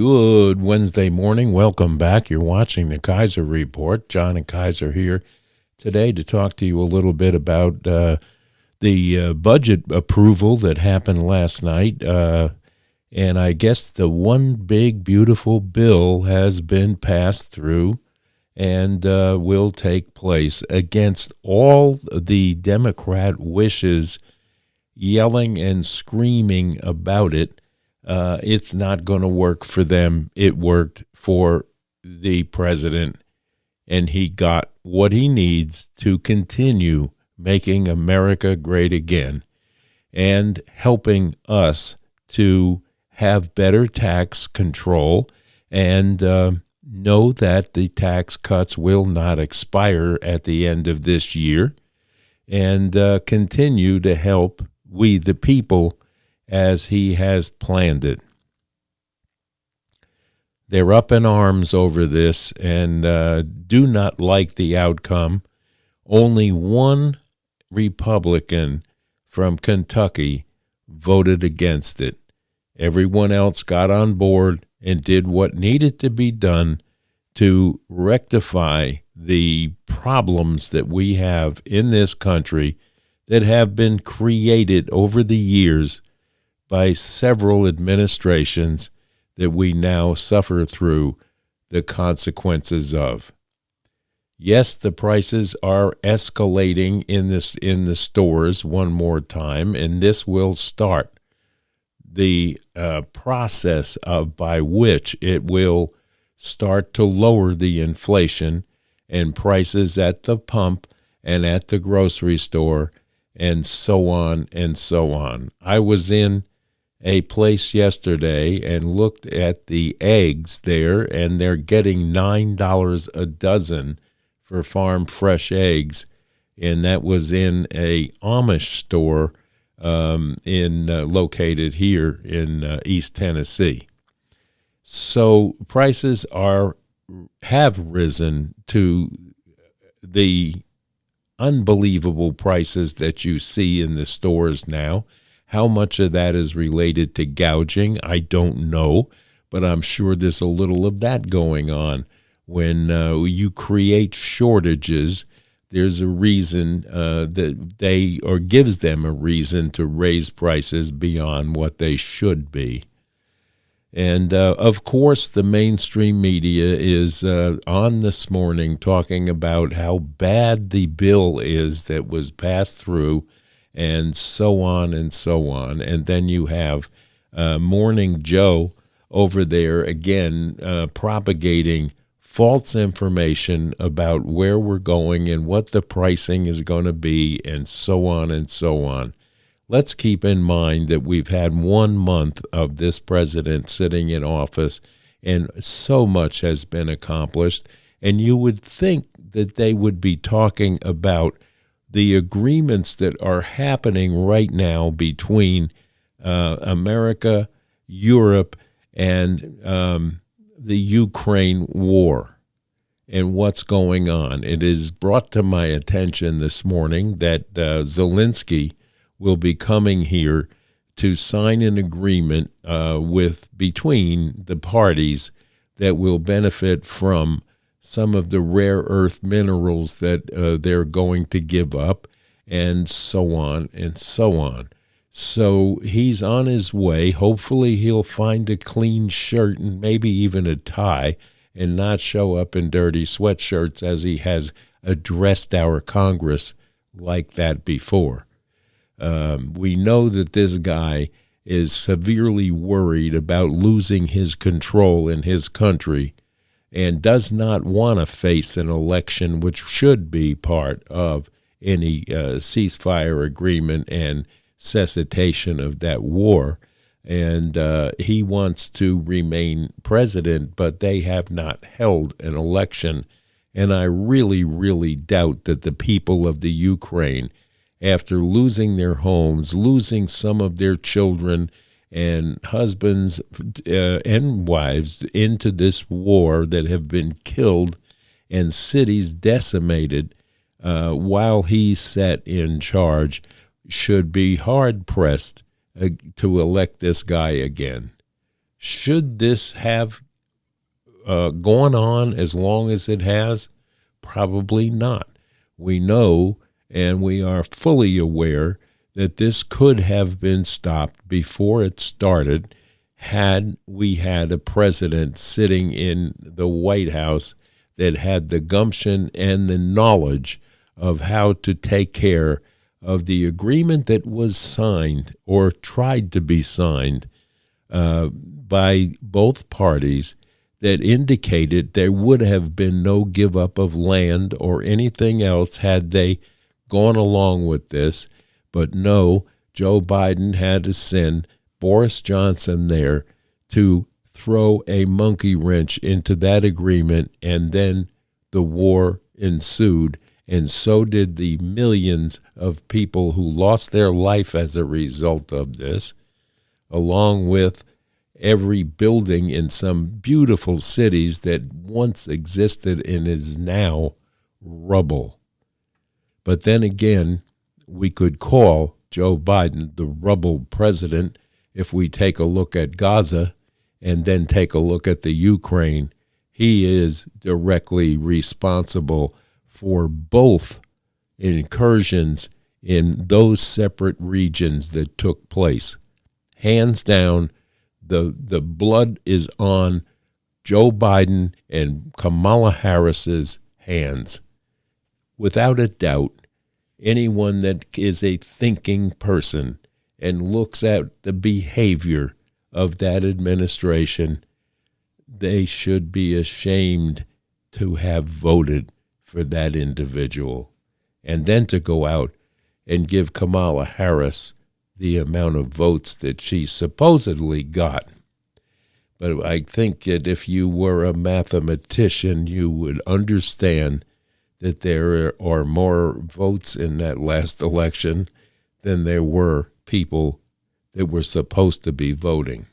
Good Wednesday morning. Welcome back. You're watching the Kaiser Report. John and Kaiser here today to talk to you a little bit about the budget approval that happened last night. And I guess the one big, beautiful bill has been passed through and will take place against all the Democrat wishes, yelling and screaming about it. It's not going to work for them. It worked for the president, and he got what he needs to continue making America great again and helping us to have better tax control and know that the tax cuts will not expire at the end of this year and continue to help we the people as he has planned it. They're up in arms over this and do not like the outcome. Only one Republican from Kentucky voted against it. Everyone else got on board and did what needed to be done to rectify the problems that we have in this country that have been created over the years by several administrations that we now suffer through the consequences of. Yes, the prices are escalating in the stores one more time, and this will start the process by which it will start to lower the inflation and prices at the pump and at the grocery store and so on and so on. I was in a place yesterday and looked at the eggs there, and they're getting $9 a dozen for farm fresh eggs, and that was in a Amish store located here in East Tennessee. So prices have risen to the unbelievable prices that you see in the stores now. How much of that is related to gouging, I don't know, but I'm sure there's a little of that going on. When you create shortages, there's a reason gives them a reason to raise prices beyond what they should be. And, of course, the mainstream media is on this morning talking about how bad the bill is that was passed through and so on and so on. And then you have Morning Joe over there again propagating false information about where we're going and what the pricing is going to be and so on and so on. Let's keep in mind that we've had 1 month of this president sitting in office and so much has been accomplished. And you would think that they would be talking about the agreements that are happening right now between America, Europe, and the Ukraine war and what's going on. It is brought to my attention this morning that Zelensky will be coming here to sign an agreement between the parties that will benefit from some of the rare earth minerals that they're going to give up, and so on and so on. So he's on his way. Hopefully he'll find a clean shirt and maybe even a tie and not show up in dirty sweatshirts as he has addressed our Congress like that before. We know that this guy is severely worried about losing his control in his country and does not want to face an election, which should be part of any ceasefire agreement and cessation of that war. And he wants to remain president, but they have not held an election. And I really, really doubt that the people of the Ukraine, after losing their homes, losing some of their children and husbands and wives into this war that have been killed and cities decimated while he sat in charge, should be hard-pressed to elect this guy again. Should this have gone on as long as it has? Probably not. We know and we are fully aware that this could have been stopped before it started had we had a president sitting in the White House that had the gumption and the knowledge of how to take care of the agreement that was signed or tried to be signed by both parties that indicated there would have been no give up of land or anything else had they gone along with this. But no, Joe Biden had to send Boris Johnson there to throw a monkey wrench into that agreement, and then the war ensued, and so did the millions of people who lost their life as a result of this, along with every building in some beautiful cities that once existed and is now rubble. But then again, we could call Joe Biden the rubble president if we take a look at Gaza and then take a look at the Ukraine. He is directly responsible for both incursions in those separate regions that took place. Hands down, the blood is on Joe Biden and Kamala Harris's hands. Without a doubt, anyone that is a thinking person and looks at the behavior of that administration, they should be ashamed to have voted for that individual. And then to go out and give Kamala Harris the amount of votes that she supposedly got. But I think that if you were a mathematician, you would understand that there are more votes in that last election than there were people that were supposed to be voting.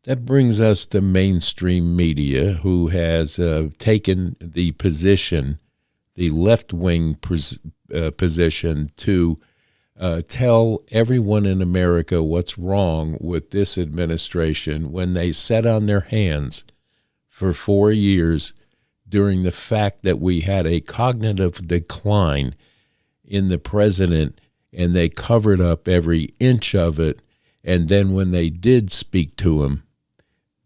That brings us to mainstream media, who has taken the position, the left-wing position, to tell everyone in America what's wrong with this administration when they sat on their hands for 4 years during the fact that we had a cognitive decline in the president, and they covered up every inch of it. And then when they did speak to him,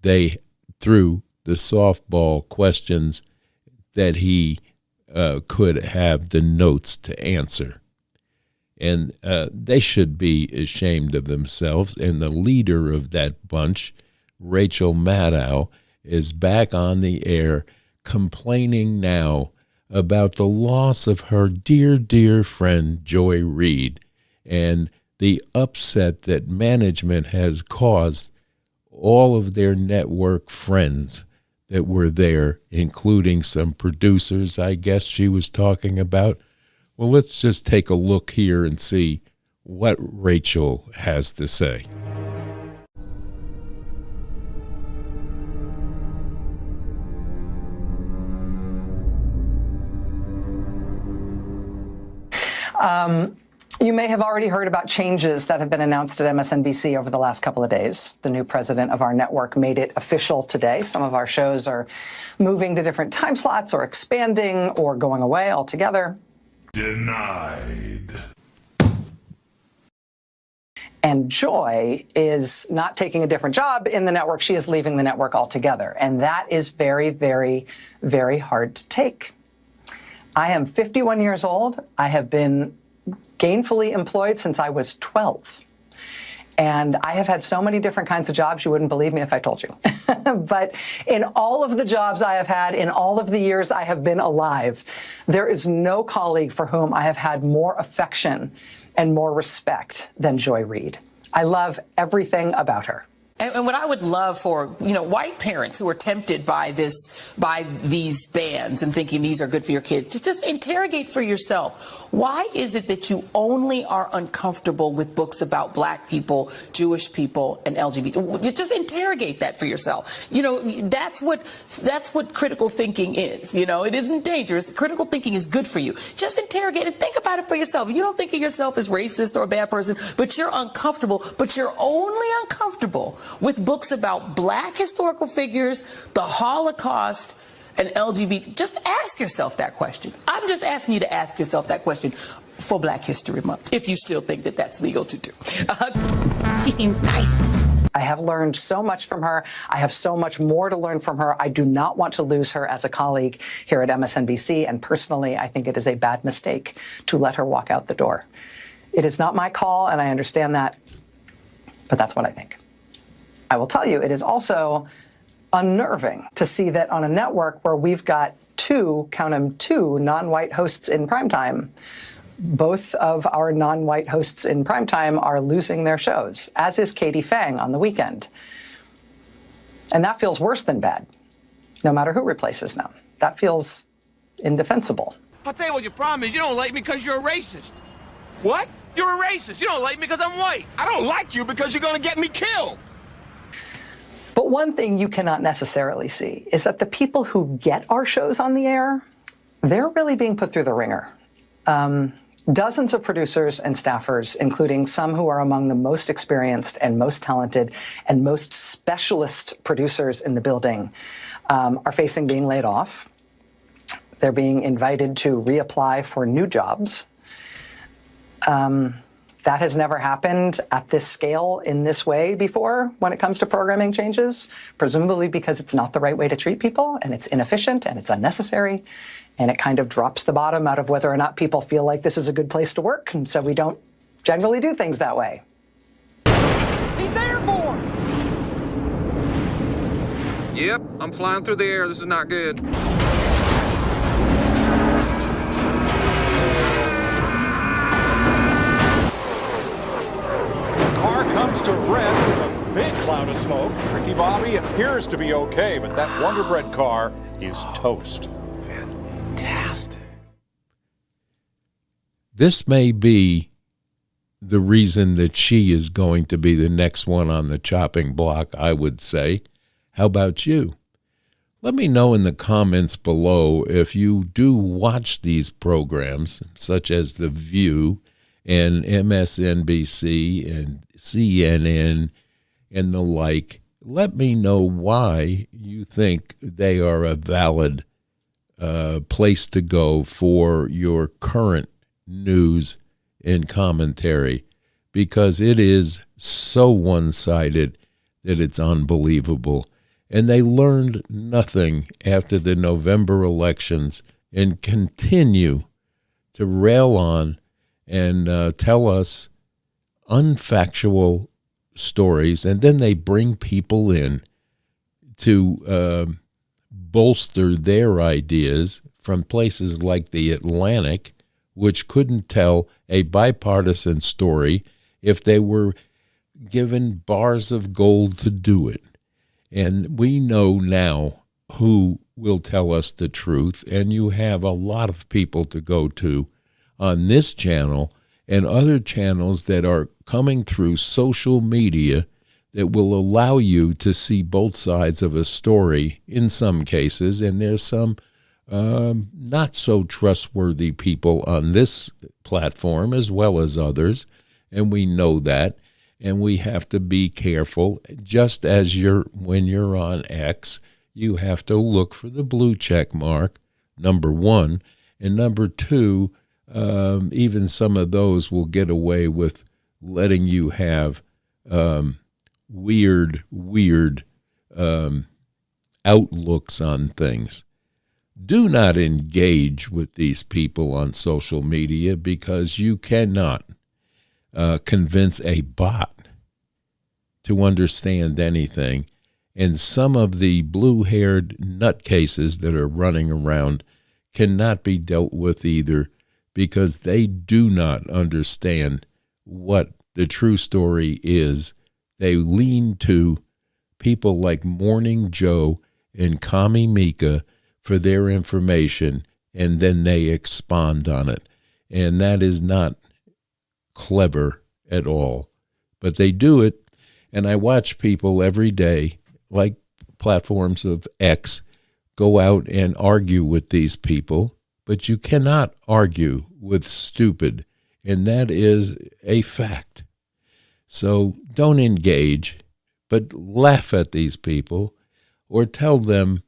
they threw the softball questions that he could have the notes to answer. And they should be ashamed of themselves. And the leader of that bunch, Rachel Maddow, is back on the air complaining now about the loss of her dear, dear friend, Joy Reid, and the upset that management has caused all of their network friends that were there, including some producers, I guess she was talking about. Well, let's just take a look here and see what Rachel has to say. You may have already heard about changes that have been announced at MSNBC over the last couple of days. The new president of our network made it official today. Some of our shows are moving to different time slots or expanding or going away altogether. Denied. And Joy is not taking a different job in the network. She is leaving the network altogether. And that is very, very, very hard to take. I am 51 years old. I have been gainfully employed since I was 12. And I have had so many different kinds of jobs, you wouldn't believe me if I told you. But in all of the jobs I have had, in all of the years I have been alive, there is no colleague for whom I have had more affection and more respect than Joy Reid. I love everything about her. And what I would love for, white parents who are tempted by these bans and thinking these are good for your kids, to just interrogate for yourself. Why is it that you only are uncomfortable with books about black people, Jewish people, and LGBT? You just interrogate that for yourself. That's what critical thinking is. It isn't dangerous. Critical thinking is good for you. Just interrogate and think about it for yourself. You don't think of yourself as racist or a bad person, but you're uncomfortable. But you're only uncomfortable with books about black historical figures, the Holocaust, and LGBT. Just ask yourself that question. I'm just asking you to ask yourself that question for Black History Month, if you still think that that's legal to do. She seems nice. I have learned so much from her. I have so much more to learn from her. I do not want to lose her as a colleague here at MSNBC. And personally, I think it is a bad mistake to let her walk out the door. It is not my call, and I understand that, but that's what I think. I will tell you, it is also unnerving to see that on a network where we've got two non-white hosts in primetime, both of our non-white hosts in primetime are losing their shows, as is Katie Fang on the weekend. And that feels worse than bad, no matter who replaces them. That feels indefensible. I'll tell you what your problem is. You don't like me because you're a racist. What? You're a racist. You don't like me because I'm white. I don't like you because you're going to get me killed. But one thing you cannot necessarily see is that the people who get our shows on the air, they're really being put through the ringer. Dozens of producers and staffers, including some who are among the most experienced and most talented and most specialist producers in the building, are facing being laid off. They're being invited to reapply for new jobs. That has never happened at this scale in this way before when it comes to programming changes, presumably because it's not the right way to treat people, and it's inefficient and it's unnecessary, and it kind of drops the bottom out of whether or not people feel like this is a good place to work, and so we don't generally do things that way. He's airborne! Yep, I'm flying through the air. This is not good. Car comes to rest in a big cloud of smoke. Ricky Bobby appears to be okay, but that Wonder Bread car is toast. Fantastic. This may be the reason that she is going to be the next one on the chopping block, I would say. How about you? Let me know in the comments below if you do watch these programs, such as The View and MSNBC and CNN and the like. Let me know why you think they are a valid place to go for your current news and commentary, because it is so one-sided that it's unbelievable. And they learned nothing after the November elections and continue to rail on and tell us unfactual stories, and then they bring people in to bolster their ideas from places like the Atlantic, which couldn't tell a bipartisan story if they were given bars of gold to do it. And we know now who will tell us the truth, and you have a lot of people to go to on this channel and other channels that are coming through social media that will allow you to see both sides of a story in some cases, and there's some not so trustworthy people on this platform as well as others, and we know that, and we have to be careful. Just as when you're on X, you have to look for the blue check mark, number one, and number two, even some of those will get away with letting you have weird outlooks on things. Do not engage with these people on social media, because you cannot convince a bot to understand anything. And some of the blue-haired nutcases that are running around cannot be dealt with either, because they do not understand what the true story is. They lean to people like Morning Joe and Kami Mika for their information, and then they expand on it. And that is not clever at all. But they do it, and I watch people every day, like platforms of X, go out and argue with these people, but you cannot argue with stupid, and that is a fact. So don't engage, but laugh at these people or tell them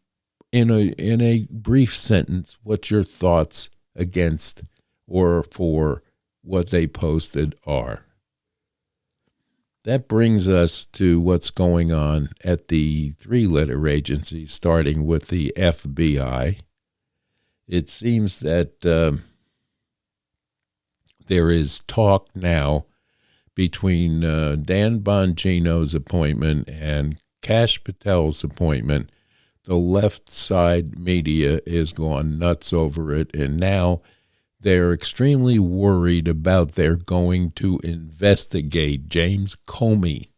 in a brief sentence what your thoughts against or for what they posted are. That brings us to what's going on at the three-letter agencies, starting with the FBI. It seems that there is talk now between Dan Bongino's appointment and Kash Patel's appointment. The left side media is gone nuts over it, and now they're extremely worried about their going to investigate James Comey,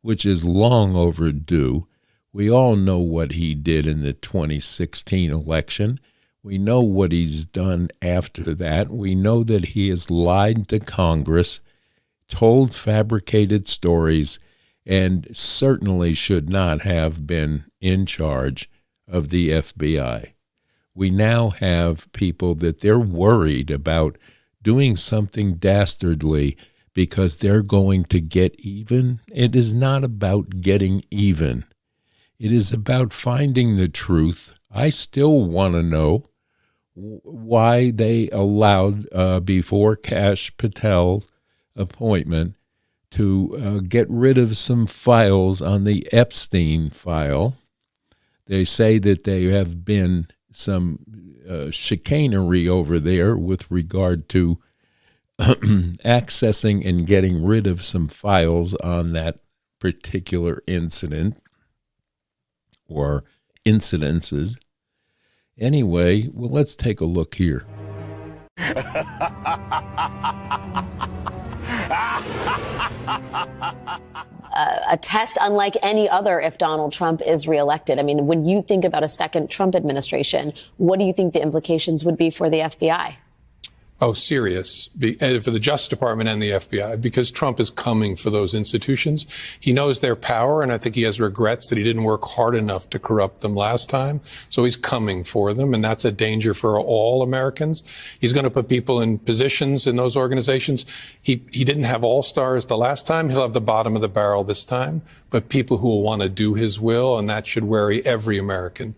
which is long overdue. We all know what he did in the 2016 election. We know what he's done after that. We know that he has lied to Congress, told fabricated stories, and certainly should not have been in charge of the FBI. We now have people that they're worried about doing something dastardly because they're going to get even. It is not about getting even. It is about finding the truth. I still want to know why they allowed, before Kash Patel's appointment, to get rid of some files on the Epstein file. They say that there have been some chicanery over there with regard to accessing and getting rid of some files on that particular incident or incidences. Anyway, well, let's take a look here. A test unlike any other if Donald Trump is reelected. I mean, when you think about a second Trump administration, what do you think the implications would be for the FBI? Oh, serious, for the Justice Department and the FBI, because Trump is coming for those institutions. He knows their power, and I think he has regrets that he didn't work hard enough to corrupt them last time. So he's coming for them, and that's a danger for all Americans. He's going to put people in positions in those organizations. He didn't have all-stars the last time. He'll have the bottom of the barrel this time, but people who will want to do his will, and that should worry every American.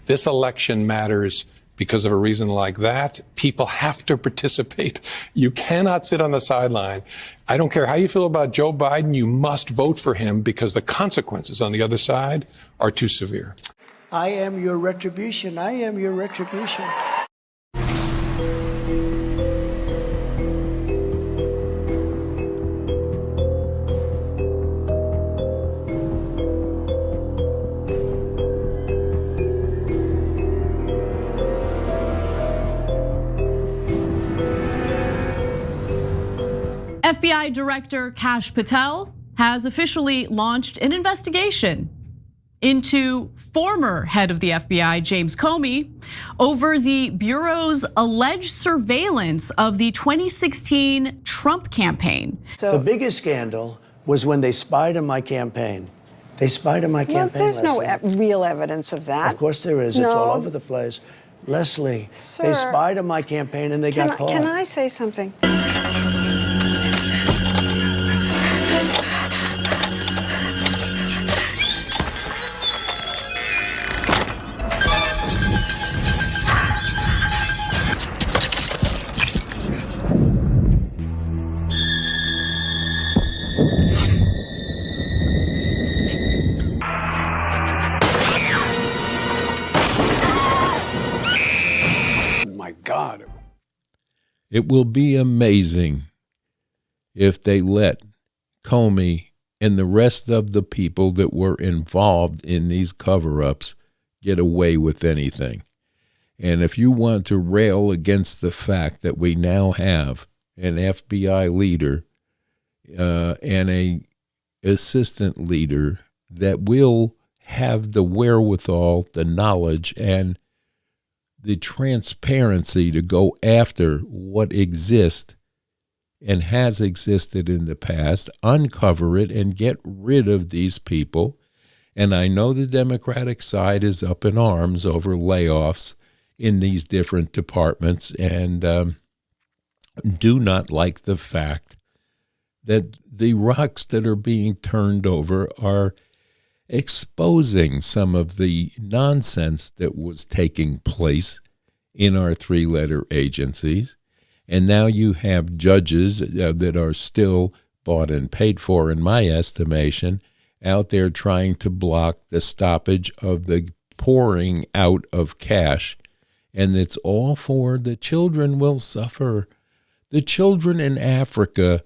This election matters because of a reason like that. People have to participate. You cannot sit on the sideline. I don't care how you feel about Joe Biden. You must vote for him because the consequences on the other side are too severe. I am your retribution. I am your retribution. FBI Director Kash Patel has officially launched an investigation into former head of the FBI, James Comey, over the Bureau's alleged surveillance of the 2016 Trump campaign. So the biggest scandal was when they spied on my campaign. They spied on my campaign. Well, there's no real evidence of that. Of course there is. No. It's all over the place. Leslie, Sir, they spied on my campaign and they got caught. Can I say something? God. It will be amazing if they let Comey and the rest of the people that were involved in these cover-ups get away with anything. And if you want to rail against the fact that we now have an FBI leader and a assistant leader that will have the wherewithal, the knowledge, and the transparency to go after what exists and has existed in the past, uncover it, and get rid of these people. And I know the Democratic side is up in arms over layoffs in these different departments and do not like the fact that the rocks that are being turned over are exposing some of the nonsense that was taking place in our three-letter agencies. And now you have judges that are still bought and paid for, in my estimation, out there trying to block the stoppage of the pouring out of cash. And it's all for the children will suffer. The children in Africa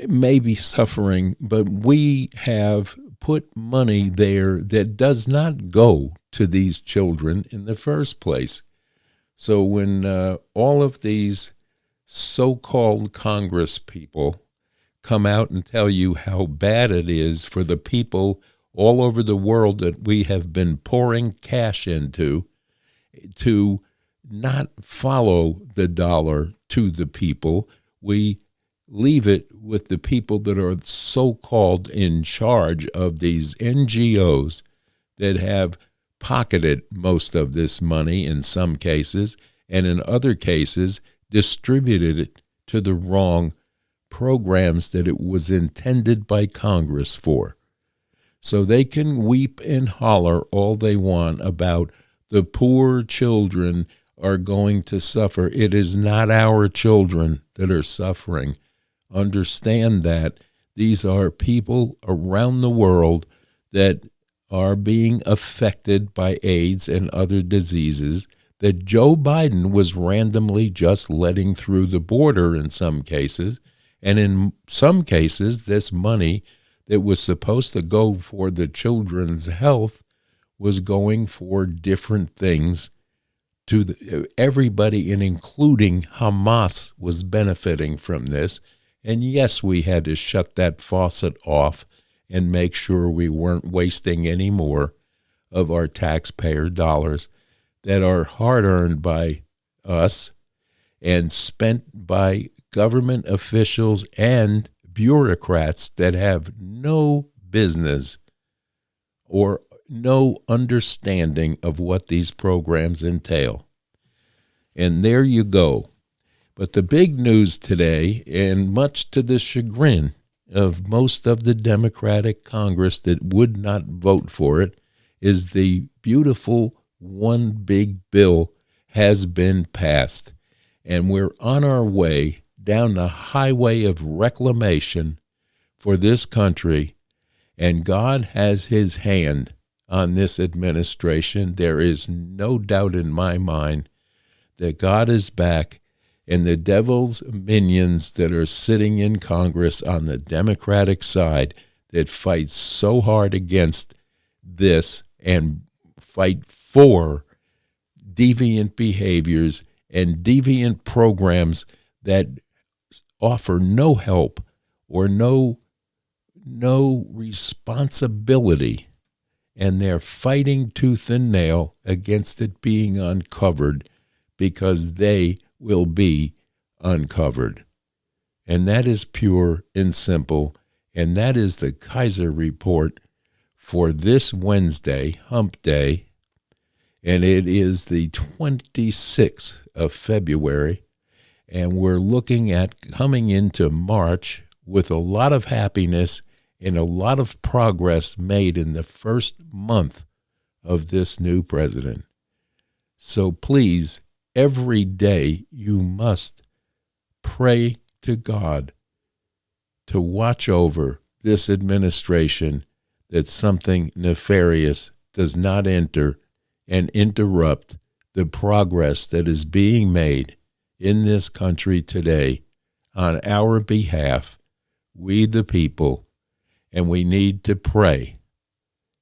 may be suffering, but we have put money there that does not go to these children in the first place. So when all of these so-called Congress people come out and tell you how bad it is for the people all over the world that we have been pouring cash into to not follow the dollar to the people, we leave it with the people that are so-called in charge of these NGOs that have pocketed most of this money in some cases, and in other cases distributed it to the wrong programs that it was intended by Congress for. So they can weep and holler all they want about the poor children are going to suffer. It is not our children that are suffering. Understand that these are people around the world that are being affected by AIDS and other diseases that Joe Biden was randomly just letting through the border in some cases. And in some cases, this money that was supposed to go for the children's health was going for different things to everybody, and including Hamas was benefiting from this. And yes, we had to shut that faucet off and make sure we weren't wasting any more of our taxpayer dollars that are hard-earned by us and spent by government officials and bureaucrats that have no business or no understanding of what these programs entail. And there you go. But the big news today, and much to the chagrin of most of the Democratic Congress that would not vote for it, is the beautiful one big bill has been passed. And we're on our way down the highway of reclamation for this country. And God has his hand on this administration. There is no doubt in my mind that God is back, and the devil's minions that are sitting in Congress on the Democratic side that fight so hard against this and fight for deviant behaviors and deviant programs that offer no help or no responsibility, and they're fighting tooth and nail against it being uncovered because they will be uncovered. And that is pure and simple, and that is the Kaiser Report for this Wednesday, Hump Day, and it is the 26th of February, and we're looking at coming into March with a lot of happiness and a lot of progress made in the first month of this new president. So please, every day you must pray to God to watch over this administration, that something nefarious does not enter and interrupt the progress that is being made in this country today on our behalf, we the people, and we need to pray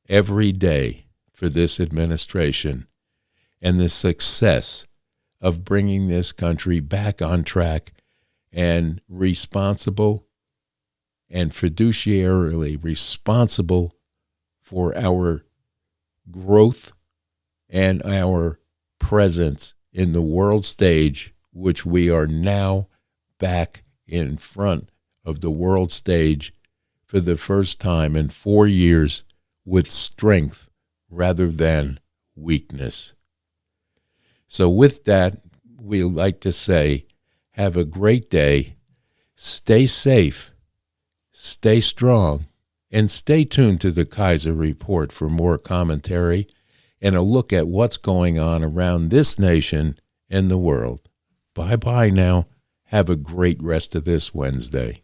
every day for this administration and the success of bringing this country back on track and responsible and fiduciarily responsible for our growth and our presence in the world stage, which we are now back in front of the world stage for the first time in 4 years with strength rather than weakness. So with that, we like to say, have a great day, stay safe, stay strong, and stay tuned to the Kaiser Report for more commentary and a look at what's going on around this nation and the world. Bye-bye now. Have a great rest of this Wednesday.